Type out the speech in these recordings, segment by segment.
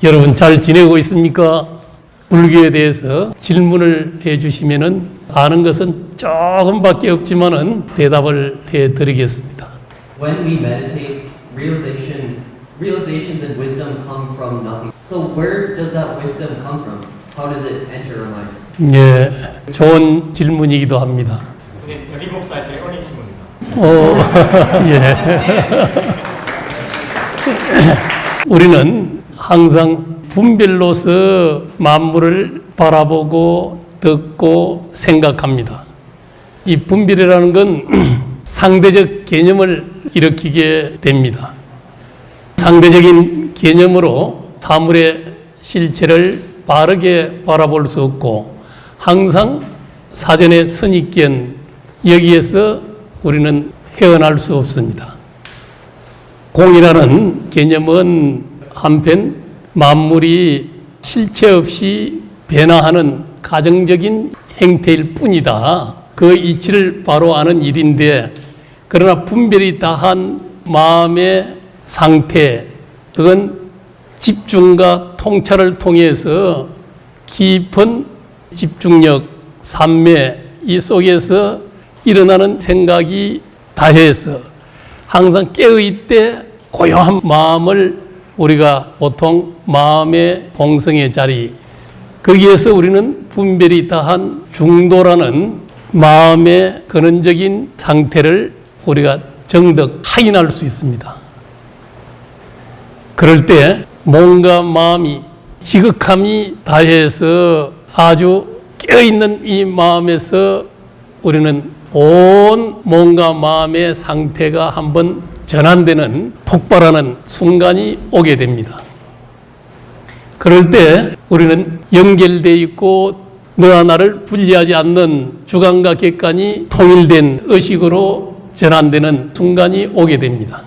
여러분 잘 지내고 있습니까? 불교에 대해서 질문을 해주시면은 아는 것은 조금밖에 없지만은 대답을 해드리겠습니다. When we meditate, realizations and wisdom come from nothing. So where does that wisdom come from? How does it enter our mind? 예, 좋은 질문이기도 합니다. 17살 제일 어린 친구입니다. 예. 우리는 항상 분별로서 만물을 바라보고 듣고 생각합니다. 이 분별이라는 건 상대적 개념을 일으키게 됩니다. 상대적인 개념으로 사물의 실체를 바르게 바라볼 수 없고 항상 사전에 선입견 여기에서 우리는 헤어날 수 없습니다. 공이라는 개념은 한편 만물이 실체 없이 변화하는 가정적인 행태일 뿐이다. 그 이치를 바로 아는 일인데 그러나 분별이 다한 마음의 상태 그건 집중과 통찰을 통해서 깊은 집중력, 삼매 이 속에서 일어나는 생각이 다해서 항상 깨어있되 고요한 마음을 우리가 보통 마음의 공성의 자리 거기에서 우리는 분별이 다한 중도라는 마음의 근원적인 상태를 우리가 정득 확인할 수 있습니다. 그럴 때 몸과 마음이 지극함이 다해서 아주 깨어있는 이 마음에서 우리는 온 몸과 마음의 상태가 한번 전환되는 폭발하는 순간이 오게 됩니다. 그럴 때 우리는 연결되어 있고 너와 나를 분리하지 않는 주관과 객관이 통일된 의식으로 전환되는 순간이 오게 됩니다.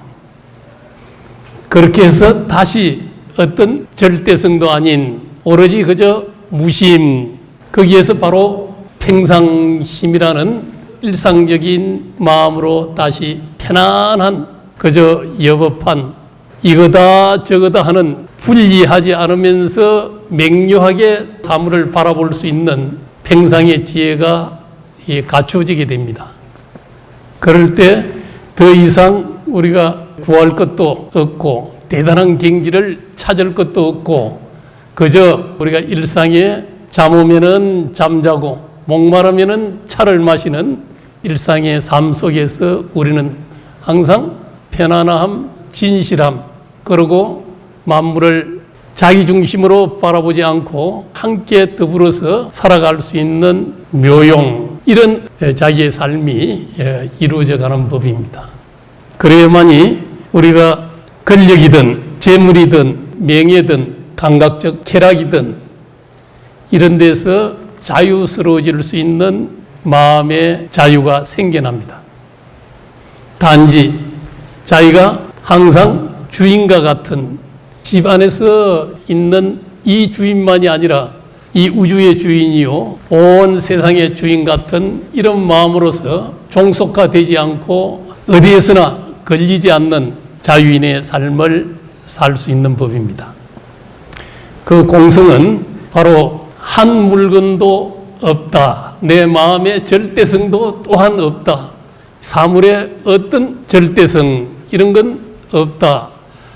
그렇게 해서 다시 어떤 절대성도 아닌 오로지 그저 무심 거기에서 바로 평상심이라는 일상적인 마음으로 다시 편안한 그저 여법한 이거다 저거다 하는 분리하지 않으면서 맹렬하게 사물을 바라볼 수 있는 평상의 지혜가 갖추어지게 됩니다. 그럴 때 더 이상 우리가 구할 것도 없고 대단한 경지를 찾을 것도 없고 그저 우리가 일상에 잠오면은 잠자고 목마르면은 차를 마시는 일상의 삶 속에서 우리는 항상 편안함, 진실함, 그리고 만물을 자기 중심으로 바라보지 않고 함께 더불어서 살아갈 수 있는 묘용, 이런 자기의 삶이 이루어져 가는 법입니다. 그래야만이 우리가 권력이든 재물이든 명예든 감각적 쾌락이든 이런 데서 자유스러워질 수 있는 마음의 자유가 생겨납니다. 단지 자기가 항상 주인과 같은 집 안에서 있는 이 주인만이 아니라 이 우주의 주인이요 온 세상의 주인 같은 이런 마음으로서 종속화되지 않고 어디에서나 걸리지 않는 자유인의 삶을 살 수 있는 법입니다. 그 공성은 바로 한 물건도 없다. 내 마음의 절대성도 또한 없다. 사물의 어떤 절대성 이런 건 없다.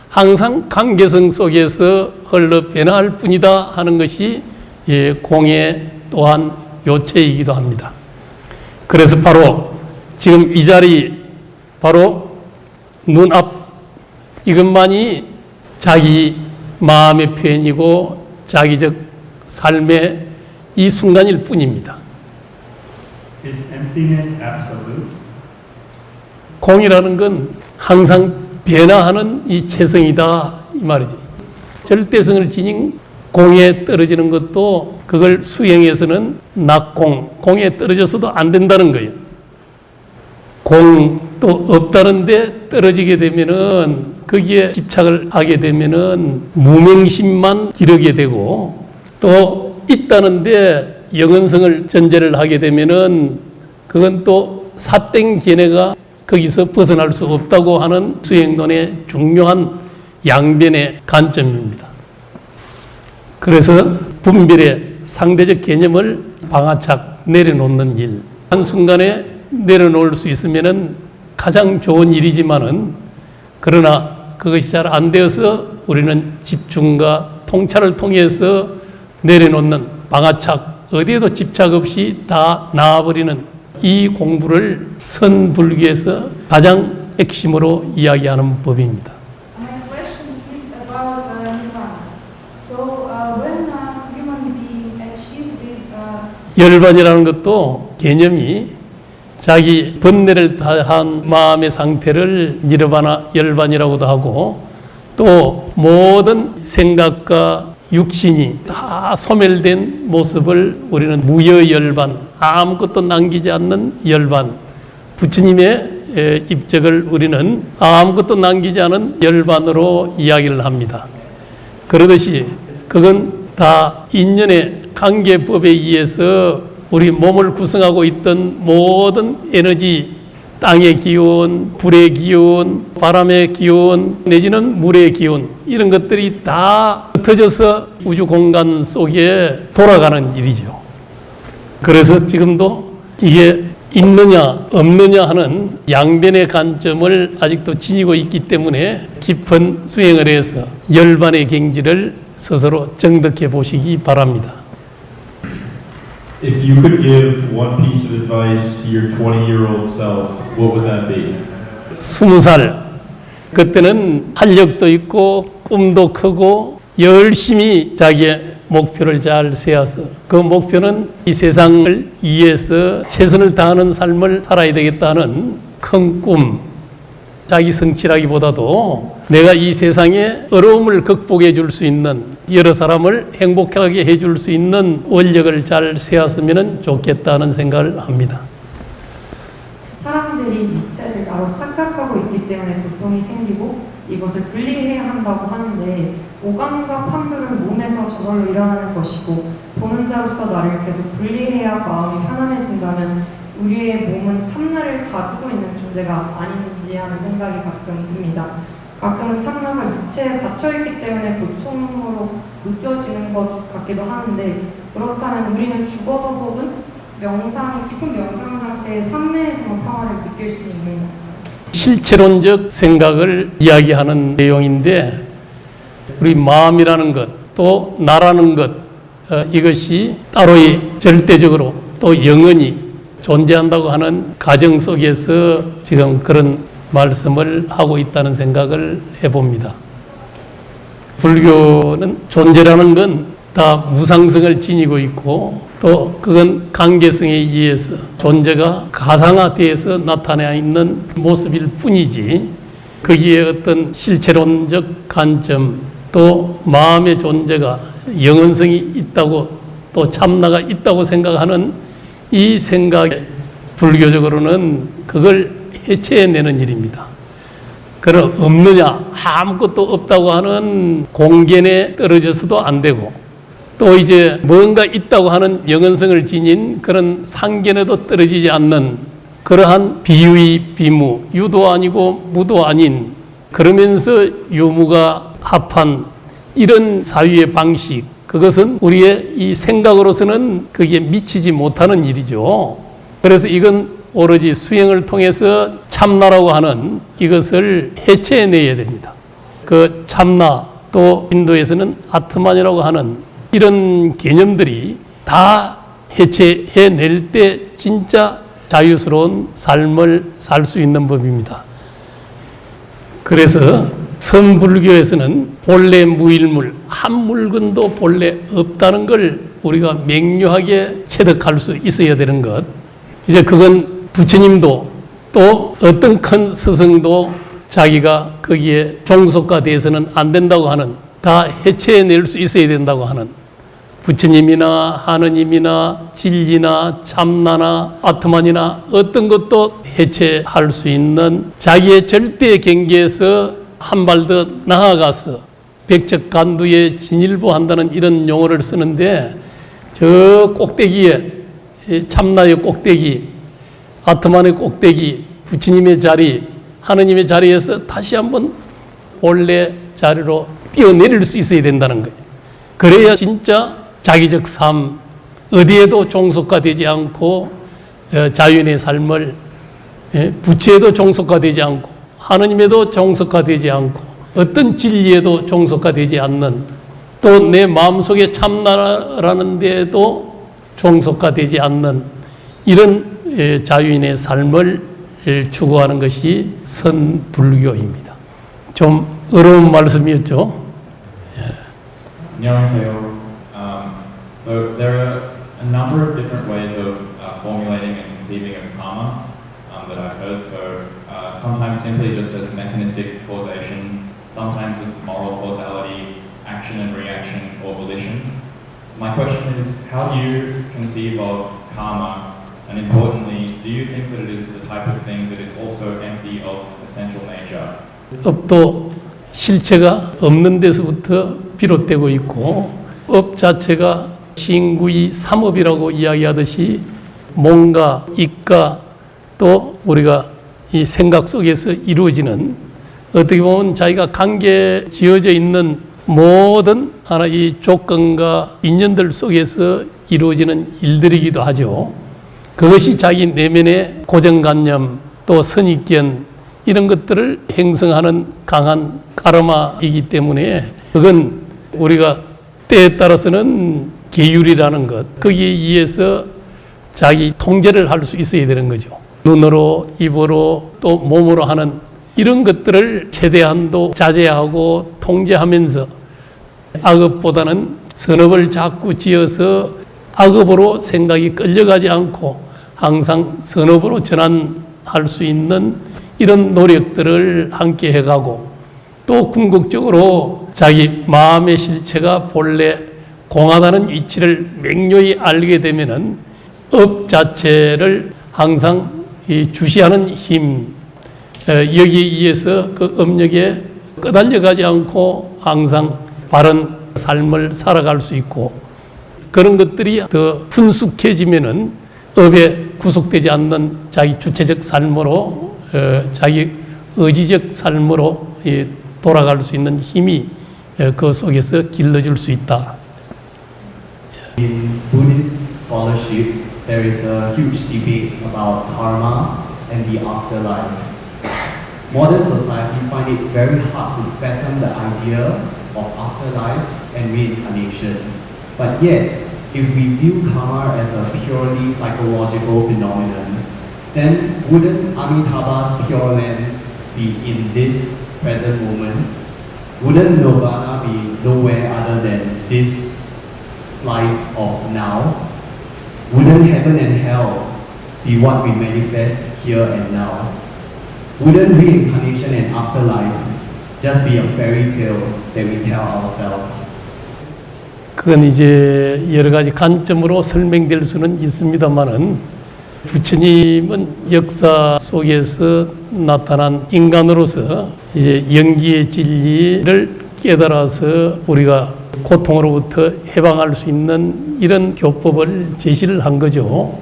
항상 관계성 속에서 흘러 변화할 뿐이다 하는 것이 공의 또한 요체이기도 합니다. 그래서 바로 지금 이 자리 바로 눈앞 이것만이 자기 마음의 표현이고 자기적 삶의 이 순간일 뿐입니다. Is emptiness absolute? 공이라는 건 항상 변화하는 이 체성이다 이 말이죠. 절대성을 지닌 공에 떨어지는 것도 그걸 수행해서는 낙공, 공에 떨어져서도 안 된다는 거예요. 공도 없다는데 떨어지게 되면은 거기에 집착을 하게 되면은 무명심만 기르게 되고 또 있다는데 영원성을 전제를 하게 되면은 그건 또 사땡 견해가 거기서 벗어날 수 없다고 하는 수행론의 중요한 양변의 관점입니다. 그래서 분별의 상대적 개념을 방아착 내려놓는 일. 한순간에 내려놓을 수 있으면은 가장 좋은 일이지만은 그러나 그것이 잘 안 되어서 우리는 집중과 통찰을 통해서 내려놓는 방아착, 어디에도 집착 없이 다 나와버리는 이 공부를 선불교에서 가장 핵심으로 이야기하는 법입니다. My question is about nirvana. So when a human being achieve this 열반이라는 것도 개념이 자기 번뇌를 다한 마음의 상태를 니르바나 열반이라고도 하고 또 모든 생각과 육신이 다 소멸된 모습을 우리는 무여열반, 아무것도 남기지 않는 열반, 부처님의 입적을 우리는 아무것도 남기지 않은 열반으로 이야기를 합니다. 그러듯이 그건 다 인연의 관계법에 의해서 우리 몸을 구성하고 있던 모든 에너지, 땅의 기운, 불의 기운, 바람의 기운, 내지는 물의 기운, 이런 것들이 다 흩어져서 우주 공간 속에 돌아가는 일이죠. 그래서 지금도 이게 있느냐 없느냐 하는 양변의 관점을 아직도 지니고 있기 때문에 깊은 수행을 해서 열반의 경지를 스스로 정득해 보시기 바랍니다. If you could give one piece of advice to your 20-year-old self, what would that be? 20살 그때는 활력도 있고 꿈도 크고 열심히 자기의 목표를 잘 세워서 그 목표는 이 세상을 위해서 최선을 다하는 삶을 살아야 되겠다는 큰 꿈, 자기 성취라기보다도 내가 이 세상의 어려움을 극복해 줄 수 있는, 여러 사람을 행복하게 해 줄 수 있는 원력을 잘 세웠으면 좋겠다는 생각을 합니다. 사람들이 육체를 나로 착각하고 있기 때문에 고통이 생기고 이것을 분리해야 한다고 하는데 오감과 판별은 몸에서 저절로 일어나는 것이고 보는 자로서 나를 계속 분리해야 마음이 편안해진다면 우리의 몸은 참나를 가지고 있는 존재가 아닌지 하는 생각이 가끔 듭니다. 가끔은 참나가 육체에 닫혀있기 때문에 고통으로 느껴지는 것 같기도 하는데 그렇다면 우리는 죽어서 혹은 깊은 명상 상태의 삼매에서만 평화를 느낄 수 있는 건가요? 실체론적 생각을 이야기하는 내용인데 우리 마음이라는 것, 또 나라는 것, 이것이 따로이 절대적으로 또 영원히 존재한다고 하는 가정 속에서 지금 그런 말씀을 하고 있다는 생각을 해봅니다. 불교는 존재라는 건 다 무상성을 지니고 있고 또 그건 관계성에 의해서 존재가 가상화되어서 나타나 있는 모습일 뿐이지 거기에 어떤 실체론적 관점 또 마음의 존재가 영원성이 있다고 또 참나가 있다고 생각하는 이 생각이 불교적으로는 그걸 해체해내는 일입니다. 그럼 없느냐 아무것도 없다고 하는 공견에 떨어져서도 안 되고 또 이제 뭔가 있다고 하는 영원성을 지닌 그런 상견에도 떨어지지 않는 그러한 비의 비무, 유도 아니고 무도 아닌 그러면서 유무가 합한 이런 사유의 방식, 그것은 우리의 이 생각으로서는 그게 미치지 못하는 일이죠. 그래서 이건 오로지 수행을 통해서 참나라고 하는 이것을 해체해내야 됩니다. 그 참나 또 인도에서는 아트만이라고 하는 이런 개념들이 다 해체해낼 때 진짜 자유스러운 삶을 살 수 있는 법입니다. 그래서 선불교에서는 본래 무일물, 한 물건도 본래 없다는 걸 우리가 명료하게 체득할 수 있어야 되는 것. 이제 그건 부처님도 또 어떤 큰 스승도 자기가 거기에 종속화돼서는 안 된다고 하는, 다 해체해낼 수 있어야 된다고 하는 부처님이나 하느님이나 진리나 참나나 아트만이나 어떤 것도 해체할 수 있는 자기의 절대 경계에서 한 발 더 나아가서 백척간두에 진일보한다는 이런 용어를 쓰는데 저 꼭대기에 참나의 꼭대기, 아트만의 꼭대기, 부처님의 자리, 하느님의 자리에서 다시 한번 원래 자리로 뛰어내릴 수 있어야 된다는 거예요. 그래야 진짜 자기적 삶, 어디에도 종속화되지 않고 자유인의 삶을 부채에도 종속화되지 않고 하느님에도 종속화되지 않고 어떤 진리에도 종속화되지 않는 또 내 마음속에 참나라는 데에도 종속화되지 않는 이런 자유인의 삶을 추구하는 것이 선불교입니다. 좀 어려운 말씀이었죠. 안녕하세요. So there are a number of different ways of formulating and conceiving of karma that I've heard. So sometimes simply just as mechanistic causation, sometimes as moral causality, action and reaction, or volition. My question is, how do you conceive of karma? And importantly, do you think that it is the type of thing that is also empty of essential nature? 업도 실체가 없는 데서부터 비롯되고 있고 업 자체가 신구이 삼업이라고 이야기하듯이 몸과 입과 또 우리가 이 생각 속에서 이루어지는 어떻게 보면 자기가 관계에 지어져 있는 모든 하나의 조건과 인연들 속에서 이루어지는 일들이기도 하죠. 그것이 자기 내면의 고정관념 또 선입견 이런 것들을 형성하는 강한 카르마이기 때문에 그건 우리가 때에 따라서는 계율이라는 것 거기에 의해서 자기 통제를 할 수 있어야 되는 거죠. 눈으로 입으로 또 몸으로 하는 이런 것들을 최대한도 자제하고 통제하면서 악업보다는 선업을 자꾸 지어서 악업으로 생각이 끌려가지 않고 항상 선업으로 전환할 수 있는 이런 노력들을 함께 해가고 또 궁극적으로 자기 마음의 실체가 본래 공하다는 이치를 명료히 알게 되면은 업 자체를 항상 주시하는 힘 여기에 의해서 그 업력에 끄달려가지 않고 항상 바른 삶을 살아갈 수 있고 그런 것들이 더 훈숙해지면은 업에 구속되지 않는 자기 주체적 삶으로 자기 의지적 삶으로 돌아갈 수 있는 힘이 그 속에서 길러줄 수 있다. In Buddhist scholarship, there is a huge debate about karma and the afterlife. Modern society find it very hard to fathom the idea of afterlife and reincarnation. But yet, if we view karma as a purely psychological phenomenon, then wouldn't Amitabha's Pure Land be in this present moment? Wouldn't Nirvana be nowhere other than this slice of now? Wouldn't heaven and hell be what we manifest here and now? Wouldn't reincarnation and afterlife just be a fairy tale that we tell ourselves? 그건 이제 여러 가지 관점으로 설명될 수는 있습니다만은 부처님은 역사 속에서 나타난 인간으로서 이제 영기의 진리를 깨달아서 우리가 고통으로부터 해방할 수 있는 이런 교법을 제시를 한 거죠.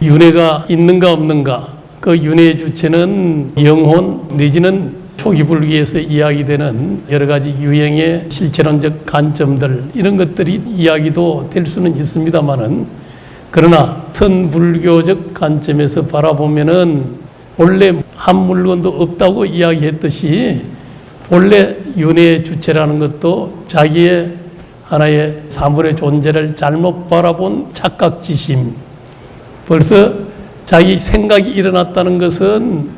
윤회가 있는가 없는가 그 윤회의 주체는 영혼 내지는 초기 불교에서 이야기되는 여러 가지 유형의 실체론적 관점들 이런 것들이 이야기도 될 수는 있습니다만은 그러나 선불교적 관점에서 바라보면은 본래 한 물건도 없다고 이야기했듯이 본래 윤회의 주체라는 것도 자기의 하나의 사물의 존재를 잘못 바라본 착각지심 벌써 자기 생각이 일어났다는 것은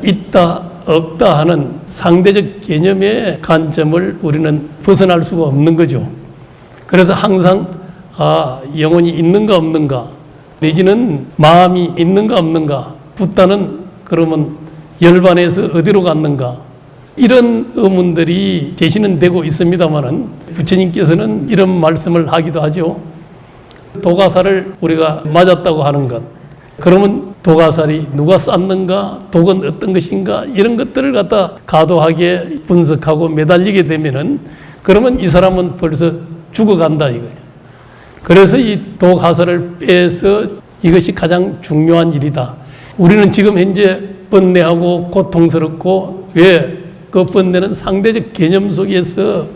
있다 없다 하는 상대적 개념의 관점을 우리는 벗어날 수가 없는 거죠. 그래서 항상 영혼이 있는가 없는가 내지는 마음이 있는가 없는가 붓다는 그러면 열반에서 어디로 갔는가 이런 의문들이 제시는 되고 있습니다만은 부처님께서는 이런 말씀을 하기도 하죠. 도가살을 우리가 맞았다고 하는 것 그러면 도가살이 누가 쌌는가 독은 어떤 것인가 이런 것들을 갖다 과도하게 분석하고 매달리게 되면은 그러면 이 사람은 벌써 죽어간다 이거예요. 그래서 이 도가살을 빼서 이것이 가장 중요한 일이다. 우리는 지금 현재 번뇌하고 고통스럽고 왜 그 번뇌는 상대적 개념 속에서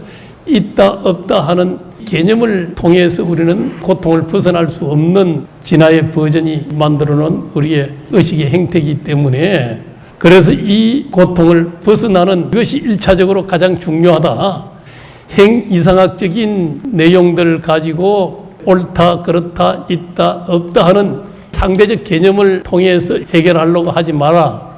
있다 없다 하는 개념을 통해서 우리는 고통을 벗어날 수 없는 진화의 버전이 만들어 놓은 우리의 의식의 행태이기 때문에 그래서 이 고통을 벗어나는 것이 1차적으로 가장 중요하다. 행이상학적인 내용들을 가지고 옳다, 그렇다, 있다, 없다 하는 상대적 개념을 통해서 해결하려고 하지 마라.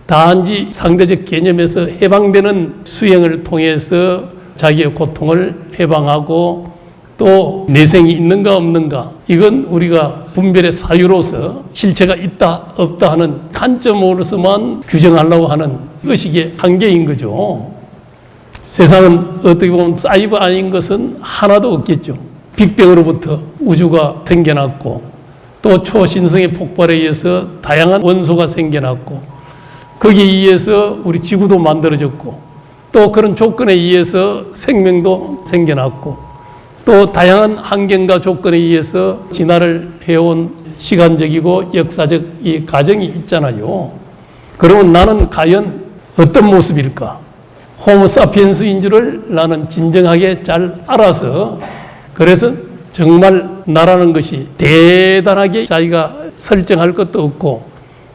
단지 상대적 개념에서 해방되는 수행을 통해서 자기의 고통을 해방하고 또 내생이 있는가 없는가 이건 우리가 분별의 사유로서 실체가 있다 없다 하는 관점으로서만 규정하려고 하는 의식의 한계인 거죠. 세상은 어떻게 보면 사이버 아닌 것은 하나도 없겠죠. 빅뱅으로부터 우주가 생겨났고 또 초신성의 폭발에 의해서 다양한 원소가 생겨났고 거기에 의해서 우리 지구도 만들어졌고 또 그런 조건에 의해서 생명도 생겨났고 또 다양한 환경과 조건에 의해서 진화를 해온 시간적이고 역사적 이 과정이 있잖아요. 그러면 나는 과연 어떤 모습일까? 호모사피엔스인 줄을 나는 진정하게 잘 알아서 그래서 정말 나라는 것이 대단하게 자기가 설정할 것도 없고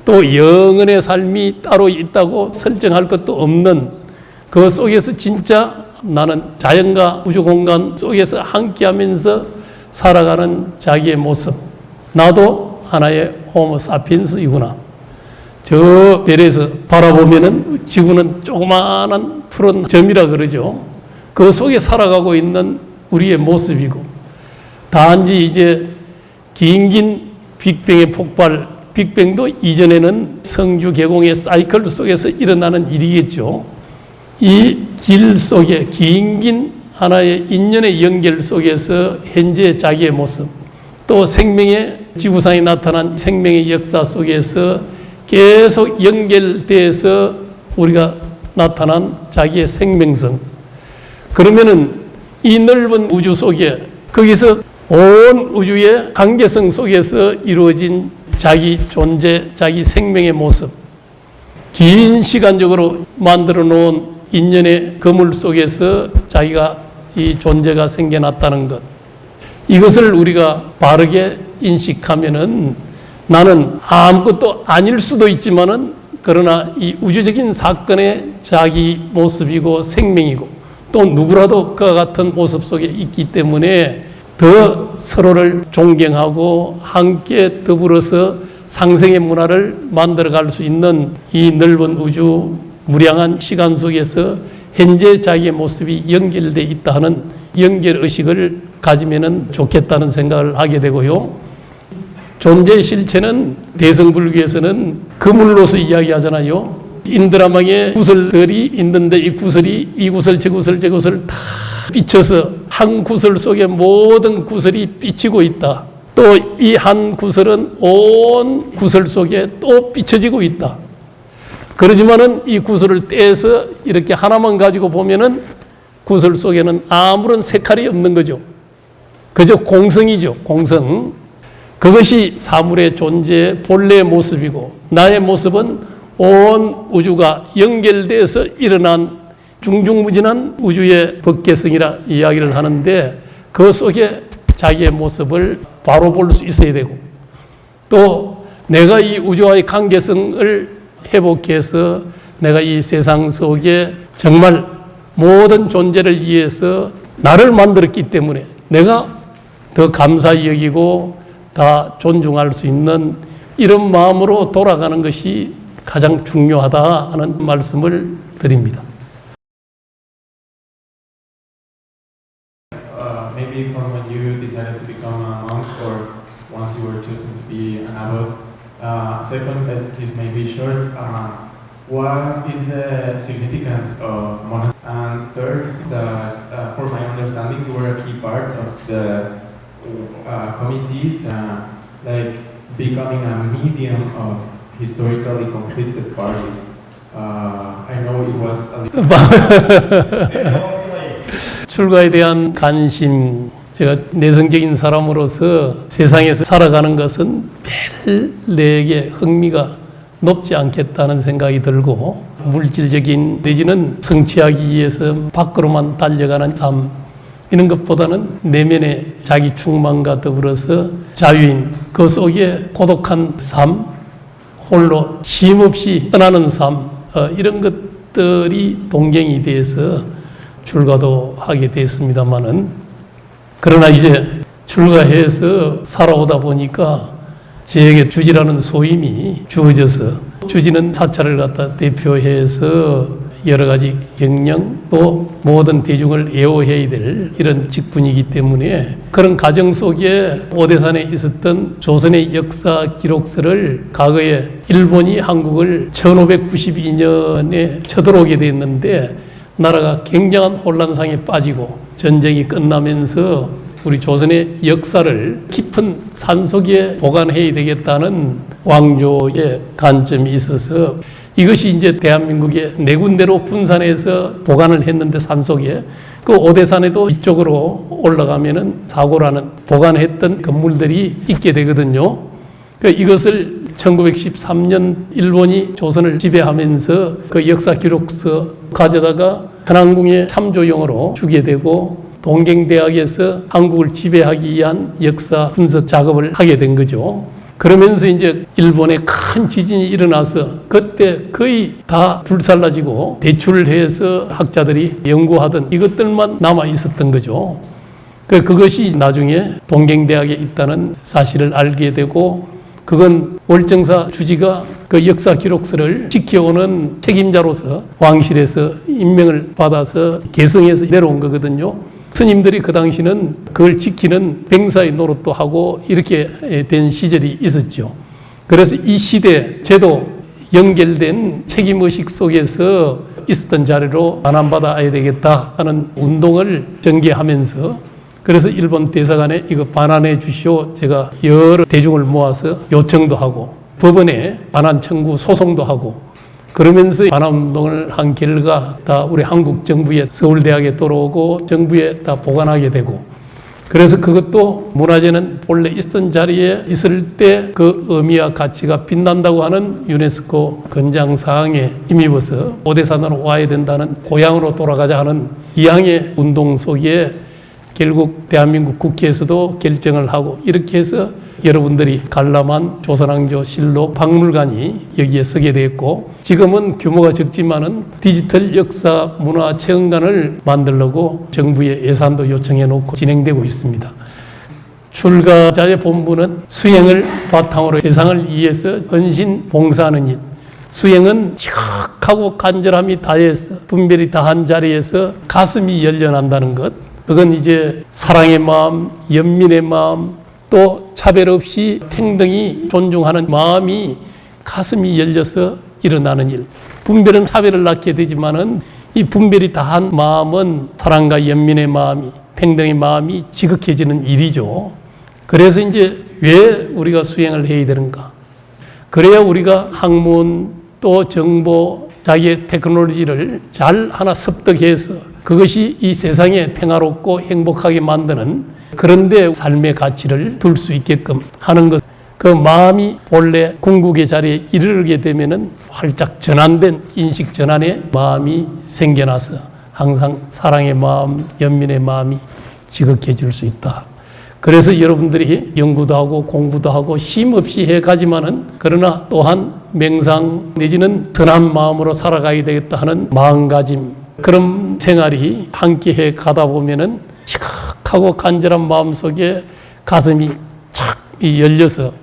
또 영혼의 삶이 따로 있다고 설정할 것도 없는 그 속에서 진짜 나는 자연과 우주 공간 속에서 함께하면서 살아가는 자기의 모습. 나도 하나의 호모사피엔스이구나. 저 별에서 바라보면은 지구는 조그마한 푸른 점이라 그러죠. 그 속에 살아가고 있는 우리의 모습이고 단지 이제 긴 빅뱅의 폭발, 빅뱅도 이전에는 성주 개공의 사이클 속에서 일어나는 일이겠죠. 이 길 속에 긴 하나의 인연의 연결 속에서 현재 자기의 모습 또 생명의 지구상에 나타난 생명의 역사 속에서 계속 연결돼서 우리가 나타난 자기의 생명성 그러면은 이 넓은 우주 속에 거기서 온 우주의 관계성 속에서 이루어진 자기 존재, 자기 생명의 모습 긴 시간적으로 만들어 놓은 인연의 그물 속에서 자기가 이 존재가 생겨났다는 것 이것을 우리가 바르게 인식하면은 나는 아무것도 아닐 수도 있지만은 그러나 이 우주적인 사건의 자기 모습이고 생명이고 또 누구라도 그와 같은 모습 속에 있기 때문에 더 서로를 존경하고 함께 더불어서 상생의 문화를 만들어갈 수 있는 이 넓은 우주 무량한 시간 속에서 현재 자기의 모습이 연결되어 있다 하는 연결의식을 가지면 좋겠다는 생각을 하게 되고요. 존재의 실체는 대성불교에서는 그물로서 이야기하잖아요. 인드라망에 구슬들이 있는데 이 구슬이 이 구슬 저 구슬 저 구슬 다 비춰서 한 구슬 속에 모든 구슬이 비치고 있다. 또 이 한 구슬은 온 구슬 속에 또 비춰지고 있다. 그러지만은 이 구슬을 떼서 이렇게 하나만 가지고 보면은 구슬 속에는 아무런 색깔이 없는 거죠. 그저 공성이죠. 공성. 그것이 사물의 존재의 본래의 모습이고 나의 모습은 온 우주가 연결돼서 일어난 중중무진한 우주의 법계성이라 이야기를 하는데 그 속에 자기의 모습을 바로 볼 수 있어야 되고 또 내가 이 우주와의 관계성을 회복해서 내가 이 세상 속에 정말 모든 존재를 위해서 나를 만들었기 때문에 내가 더 감사히 여기고 다 존중할 수 있는 이런 마음으로 돌아가는 것이 가장 중요하다 하는 말씀을 드립니다. Maybe from when you decided to become a monk or once you were chosen to be an abbot. Second, as this may be short, what is the significance of monastery? And third, that for my understanding, you were a key part of the committee, like becoming a medium of historically completed parties. I know it was a little 출가에 대한 관심, 제가 내성적인 사람으로서 세상에서 살아가는 것은 별 내게 흥미가 높지 않겠다는 생각이 들고 물질적인 내지는 성취하기 위해서 밖으로만 달려가는 삶 이런 것보다는 내면의 자기 충만과 더불어서 자유인 그 속에 고독한 삶 홀로 쉼없이 떠나는 삶 이런 것들이 동경이 돼서 출가도 하게 됐습니다마는 그러나 이제 출가해서 살아오다 보니까 저에게 주지라는 소임이 주어져서 주지는 사찰을 갖다 대표해서 여러 가지 경영 또 모든 대중을 애호해야 될 이런 직분이기 때문에 그런 가정 속에 오대산에 있었던 조선의 역사 기록서를 과거에 일본이 한국을 1592년에 쳐들어오게 됐는데 나라가 굉장한 혼란상에 빠지고 전쟁이 끝나면서 우리 조선의 역사를 깊은 산속에 보관해야 되겠다는 왕조의 관점이 있어서 이것이 이제 대한민국의 네 군데로 분산해서 보관을 했는데 산속에 그 오대산에도 이쪽으로 올라가면은 사고라는 보관했던 건물들이 있게 되거든요. 이것을 1913년 일본이 조선을 지배하면서 그 역사 기록서 가져다가 현안궁의 참조용으로 주게 되고 동경대학에서 한국을 지배하기 위한 역사 분석 작업을 하게 된 거죠. 그러면서 이제 일본에 큰 지진이 일어나서 그때 거의 다 불살라지고 대출을 해서 학자들이 연구하던 이것들만 남아 있었던 거죠. 그것이 나중에 동경대학에 있다는 사실을 알게 되고 그건 월정사 주지가 그 역사 기록서를 지켜오는 책임자로서 왕실에서 임명을 받아서 개성해서 내려온 거거든요. 스님들이 그 당시는 그걸 지키는 병사의 노릇도 하고 이렇게 된 시절이 있었죠. 그래서 이 시대 제도 연결된 책임의식 속에서 있었던 자리로 반환받아야 되겠다 하는 운동을 전개하면서 그래서 일본 대사관에 이거 반환해 주시오. 제가 여러 대중을 모아서 요청도 하고 법원에 반환 청구 소송도 하고 그러면서 반환운동을 한 결과 다 우리 한국 정부에 서울대학에 들어오고 정부에 다 보관하게 되고 그래서 그것도 문화재는 본래 있었던 자리에 있을 때 그 의미와 가치가 빛난다고 하는 유네스코 권장사항에 힘입어서 오대산으로 와야 된다는 고향으로 돌아가자 하는 이항의 운동 속에 결국 대한민국 국회에서도 결정을 하고 이렇게 해서 여러분들이 관람한 조선왕조 실록 박물관이 여기에 서게 됐고 지금은 규모가 적지만은 디지털 역사 문화 체험관을 만들려고 정부에 예산도 요청해 놓고 진행되고 있습니다. 출가자의 본분은 수행을 바탕으로 세상을 위해서 헌신 봉사하는 일. 수행은 지극하고 간절함이 다해서 분별이 다한 자리에서 가슴이 열려난다는 것. 그건 이제 사랑의 마음, 연민의 마음, 또 차별 없이 평등히 존중하는 마음이 가슴이 열려서 일어나는 일. 분별은 차별을 낳게 되지만은 이 분별이 다한 마음은 사랑과 연민의 마음이, 평등의 마음이 지극해지는 일이죠. 그래서 이제 왜 우리가 수행을 해야 되는가? 그래야 우리가 학문 또 정보, 자기의 테크놀로지를 잘 하나 습득해서 그것이 이 세상에 평화롭고 행복하게 만드는 그런데 삶의 가치를 둘 수 있게끔 하는 것. 그 마음이 본래 궁극의 자리에 이르게 되면은 활짝 전환된 인식 전환의 마음이 생겨나서 항상 사랑의 마음, 연민의 마음이 지극해질 수 있다. 그래서 여러분들이 연구도 하고 공부도 하고 쉼없이 해가지만은 그러나 또한 명상 내지는 선한 마음으로 살아가야 되겠다 하는 마음가짐 그런 생활이 함께 해 가다 보면은 시각하고 간절한 마음 속에 가슴이 착 열려서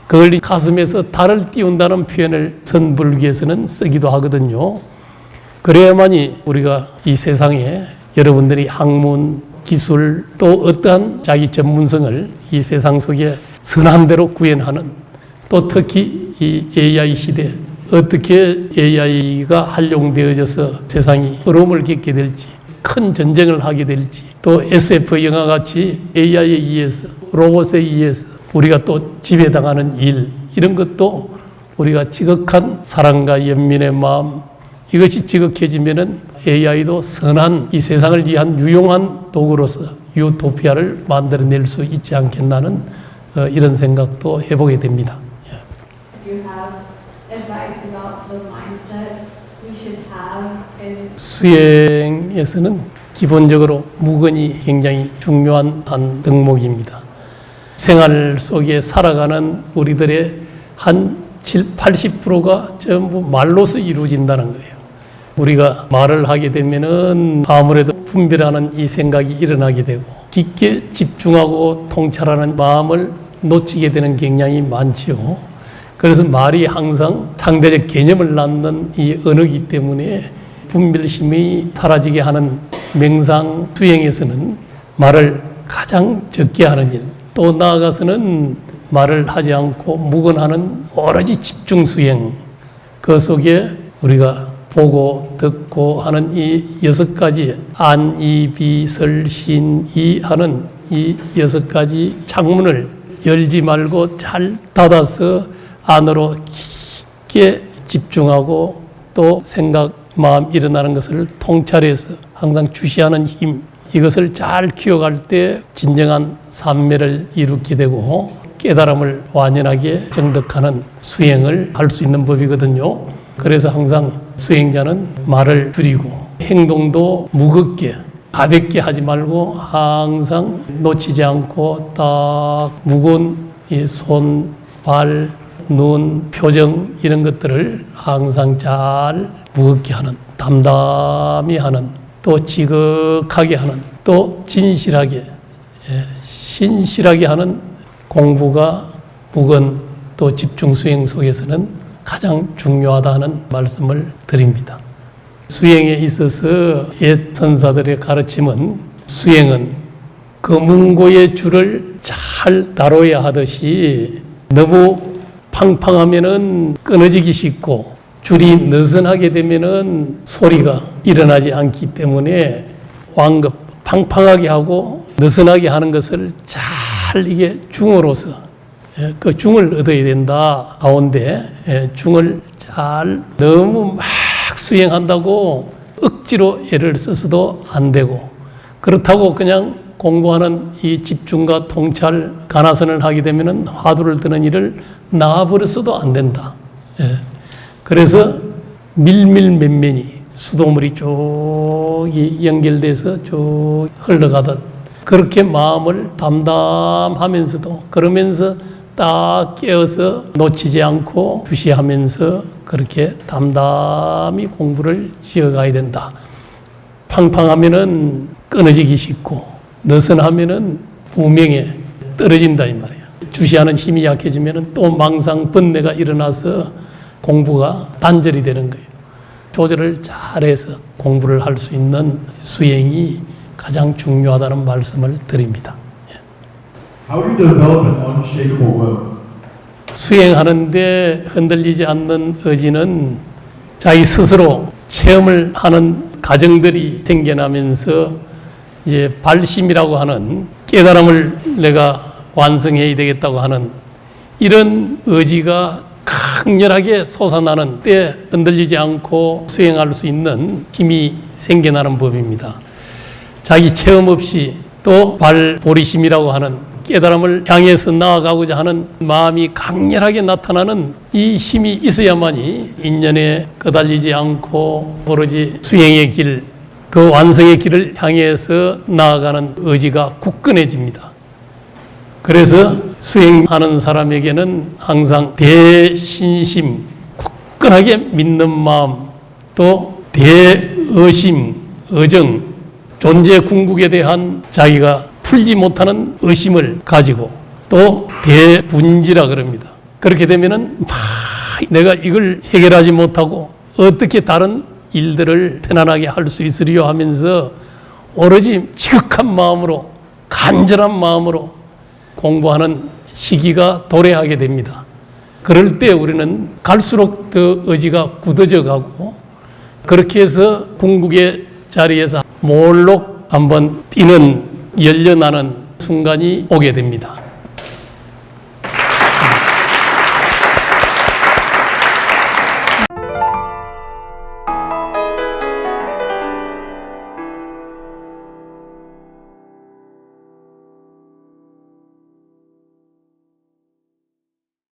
그걸 가슴에서 달을 띄운다는 표현을 선불기에서는 쓰기도 하거든요. 그래야만이 우리가 이 세상에 여러분들이 학문, 기술 또 어떠한 자기 전문성을 이 세상 속에 선한 대로 구현하는 또 특히 이 AI 시대 어떻게 AI가 활용되어져서 세상이 어려움을 겪게 될지 큰 전쟁을 하게 될지 또 SF 영화 같이 AI에 의해서 로봇에 의해서 우리가 또 지배당하는 일 이런 것도 우리가 지극한 사랑과 연민의 마음 이것이 지극해지면은 AI도 선한 이 세상을 위한 유용한 도구로서 유토피아를 만들어낼 수 있지 않겠나는 이런 생각도 해보게 됩니다. You have advice about the mindset we should have in 수행에서는 기본적으로 무건이 굉장히 중요한 한 덕목입니다. 생활 속에 살아가는 우리들의 한 80%가 전부 말로서 이루어진다는 거예요. 우리가 말을 하게 되면은 아무래도 분별하는 이 생각이 일어나게 되고 깊게 집중하고 통찰하는 마음을 놓치게 되는 경향이 많지요. 그래서 말이 항상 상대적 개념을 낳는 이 언어이기 때문에 분별심이 사라지게 하는 명상 수행에서는 말을 가장 적게 하는 일, 또 나아가서는 말을 하지 않고 묵언하는 오로지 집중 수행, 그 속에 우리가 보고 듣고 하는 이 6가지 안이비설신이 하는 이 6가지 창문을 열지 말고 잘 닫아서 안으로 깊게 집중하고 또 생각, 마음 일어나는 것을 통찰해서 항상 주시하는 힘, 이것을 잘 키워갈 때 진정한 삼매를 이루게 되고 깨달음을 완연하게 정득하는 수행을 할 수 있는 법이거든요. 그래서 항상 수행자는 말을 줄이고 행동도 무겁게 가볍게 하지 말고 항상 놓치지 않고 딱 무거운 이 손, 발, 눈, 표정 이런 것들을 항상 잘 무겁게 하는, 담담히 하는, 또 지극하게 하는, 또 진실하게, 신실하게 하는 공부가 무건 또 집중 수행 속에서는 가장 중요하다는 말씀을 드립니다. 수행에 있어서 옛 선사들의 가르침은 수행은 검은고의 줄을 잘 다뤄야 하듯이 너무 팡팡하면은 끊어지기 쉽고 줄이 느슨하게 되면은 소리가 일어나지 않기 때문에 완급, 팡팡하게 하고 느슨하게 하는 것을 잘 이게 중으로서 그 중을 얻어야 된다. 가운데 중을 잘 너무 막 수행한다고 억지로 애를 써서도 안 되고 그렇다고 그냥 공부하는 이 집중과 통찰, 간화선을 하게 되면은 화두를 드는 일을 놔버렸어도 안 된다. 그래서 밀밀면면이 수도물이 쭉 연결돼서 쭉 흘러가듯 그렇게 마음을 담담하면서도 그러면서 딱 깨어서 놓치지 않고 주시하면서 그렇게 담담히 공부를 지어가야 된다. 팡팡하면은 끊어지기 쉽고 느슨하면은 무명에 떨어진다 이 말이에요. 주시하는 힘이 약해지면은 또 망상 번뇌가 일어나서 공부가 단절이 되는 거예요. 조절을 잘해서 공부를 할 수 있는 수행이 가장 중요하다는 말씀을 드립니다. How do you develop an unshakable will? 수행하는데 흔들리지 않는 의지는 자기 스스로 체험을 하는 과정들이 생겨나면서 이제 발심이라고 하는 깨달음을 내가 완성해야 되겠다고 하는 이런 의지가 강렬하게 솟아나는 때 흔들리지 않고 수행할 수 있는 힘이 생겨나는 법입니다. 자기 체험 없이 또 발보리심이라고 하는 깨달음을 향해서 나아가고자 하는 마음이 강렬하게 나타나는 이 힘이 있어야만이 인연에 끄달리지 않고 오로지 수행의 길, 그 완성의 길을 향해서 나아가는 의지가 굳건해집니다. 그래서 수행하는 사람에게는 항상 대신심, 굳건하게 믿는 마음, 또 대의심, 의정, 존재 궁극에 대한 자기가 풀지 못하는 의심을 가지고 또 대분지라 그럽니다. 그렇게 되면은 내가 이걸 해결하지 못하고 어떻게 다른 일들을 편안하게 할 수 있으리요 하면서 오로지 지극한 마음으로 간절한 마음으로 공부하는 시기가 도래하게 됩니다. 그럴 때 우리는 갈수록 더 의지가 굳어져 가고 그렇게 해서 궁극의 자리에서 몰록 한번 뛰는 열려나는 순간이 오게 됩니다.